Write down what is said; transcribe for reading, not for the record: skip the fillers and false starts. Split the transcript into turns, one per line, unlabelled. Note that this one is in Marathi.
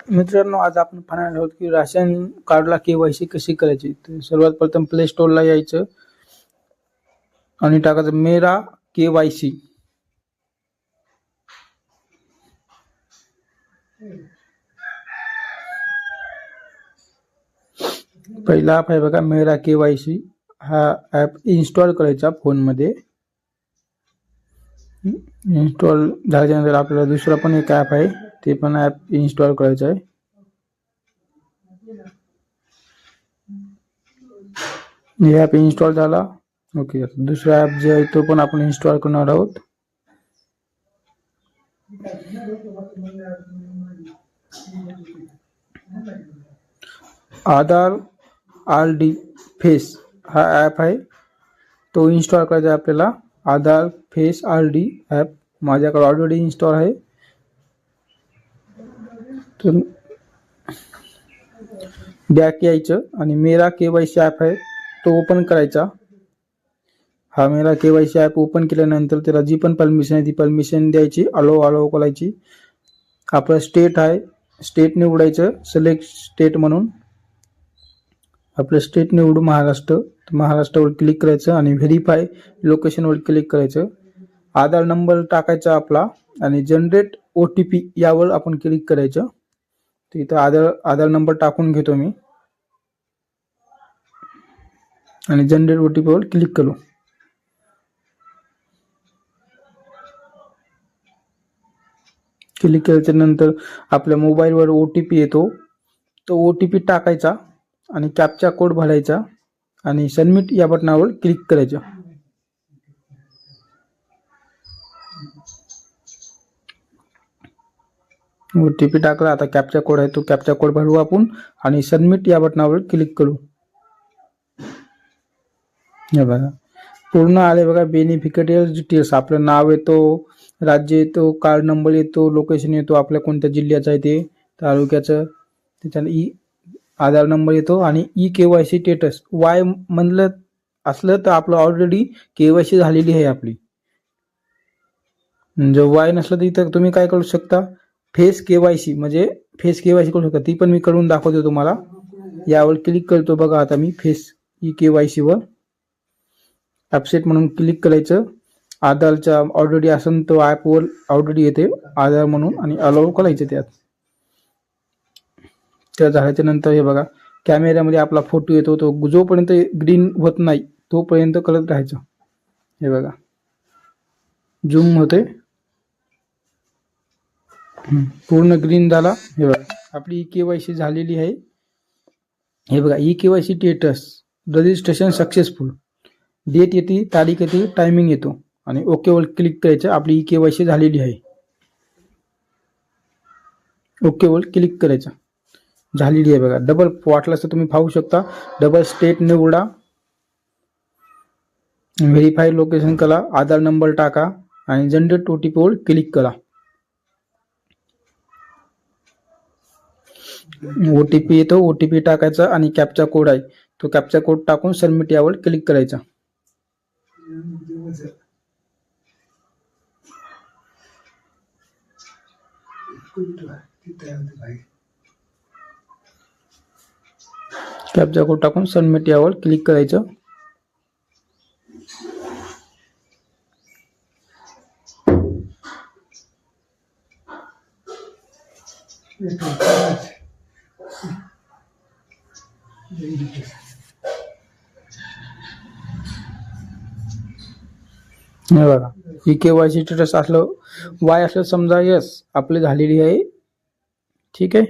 मित्रांनो, आज आपण पाहणार आहोत की राशन कार्डला केवायसी कशी करायची। तर सर्वात प्रथम प्ले स्टोअरला यायचं आणि टाकायचं मेरा केवायसी। पहिला ॲप आहे बघा मेरा केवायसी। हा ॲप इन्स्टॉल करायचा फोन मध्ये। इन्स्टॉल झाल्यानंतर आपल्याला दुसरा पण एक ॲप आहे, ते पण ॲप इन्स्टॉल करायचं आहे। हे ॲप इन्स्टॉल झाला। ओके, दुसरा ॲप जो आहे तो पण आपण इन्स्टॉल करणार आहोत। आधार आरडी फेस हा ॲप आहे, तो इन्स्टॉल करायचा आपल्याला। आधार फेस आरडी ॲप माझ्याकडे ऑलरेडी इन्स्टॉल आहे। तर बॅक यायचं आणि मेरा केवायसी ॲप आहे तो ओपन करायचा। हा मेरा केवायसी ॲप ओपन केल्यानंतर त्याला जी पण परमिशन आहे ती परमिशन द्यायची, अलो करायची। आपलं स्टेट आहे, स्टेट निवडायचं, सिलेक्ट स्टेट म्हणून। आपलं स्टेट निवडू महाराष्ट्र, महाराष्ट्रावर क्लिक करायचं आणि व्हेरीफाय लोकेशनवर क्लिक करायचं। आधार नंबर टाकायचा आपला आणि जनरेट OTP यावर आपण क्लिक करायचं। तर इथं आधार नंबर टाकून घेतो मी आणि जनरेट OTP वर क्लिक करू। क्लिक केल्यानंतर आपल्या मोबाईलवर OTP येतो, तो OTP टाकायचा आणि कॅप्चा कोड भरायचा आणि सबमिट या बटनावर क्लिक करायचं। OTP टाकला, आता कॅप्चा कोड आहे तो कॅप्चा कोड भरू आपण आणि सबमिट या बटनावर क्लिक करू। हे बघा पूर्ण आले बघा, बेनिफिशियरी डिटेल्स, आपलं नाव येतो, राज्य येतो, कार्ड नंबर येतो, लोकेशन येतो, आपल्या कोणत्या जिल्ह्याचं आहे ते, तालुक्याचं, त्याच्याने आधार नंबर येतो आणि केवायसी स्टेटस वाय म्हणलं असलं तर आपलं ऑलरेडी केवायसी झालेली आहे आपली। जर वाय नसलं तर इथं तुम्ही काय करू शकता, फेस केवायसी म्हणजे फेस केवायसी करू शकता, ती पण मी करून दाखवतो तुम्हाला। यावर क्लिक करतो बघा, आता मी फेस केवायसी वर ॲपसेट म्हणून क्लिक करायचं। आधारचा ऑलरेडी असेल तो ॲपवर ऑलरेडी येते आधार म्हणून आणि अलाउ करायचं त्यात। त्या झाल्याच्या नंतर हे बघा कॅमेऱ्यामध्ये आपला फोटो येतो, तो जोपर्यंत ग्रीन होत नाही तोपर्यंत करत राहायचं। हे बघा झूम होते, पूर्ण ग्रीन झाला। हे बघा आपली केवायसी झालेली आहे। हे बघा KYC status registration successful, date येते, तारीख येते, टायमिंग येतो आणि ओके वर क्लिक करायचं। आपली केवायसी झालेली आहे, ओके वर क्लिक करायचं, झालेली आहे बघा। डबल वाटल्यास तुम्ही पाहू शकता, डबल स्टेट निवडा, व्हेरीफाय लोकेशन करा, आधार नंबर टाका आणि जनरेट OTP वर क्लिक करा। OTP येतो, OTP टाकायचा आणि कॅप्चा कोड आहे तो कॅप्चा कोड टाकून सबमिट यावर क्लिक करायचा। कॅप्चा कोड टाकून सबमिट यावर क्लिक करायचं। हे बघा केवायसी स्टेटस असलं वाय असलं समजा यस आपली झालेली आहे। ठीक आहे।